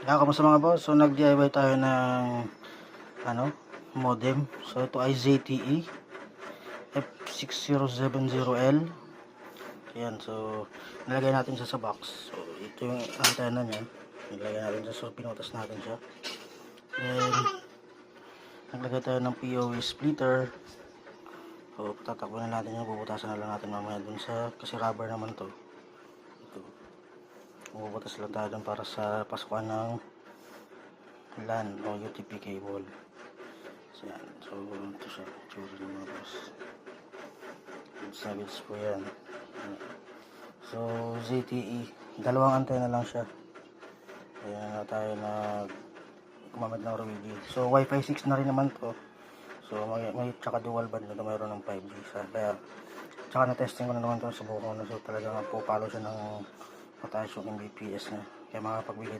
Kamusta mga boss? So nag-DIY tayo ng modem. So ito ay ZTE F6070L. Ayan, so nilagay natin siya sa box. So ito yung antenna niya. Nilagay natin siya, so pinutas natin siya. Then naglagay tayo ng POE splitter. So tatakbo na natin yung bubutasan na lang natin mamaya dun sa, kasi rubber naman to. Ito. Bubutas lang tayo dun para sa pasukan ng LAN o UTP cable. So yan, so ito siya, tsura ng mga boss. Sabits po yan. So ZTE, dalawang antena lang siya. Kaya na tayo na gumamit ng Roigi. So Wi-Fi 6 na rin naman to. So may tsaka dual band na mayroon ng 5G sa. Kaya tsaka na-testing ko na naman to, subukan ko na. So talagang po follow siya ng mataas yung Mbps niya. Kaya makapagbigay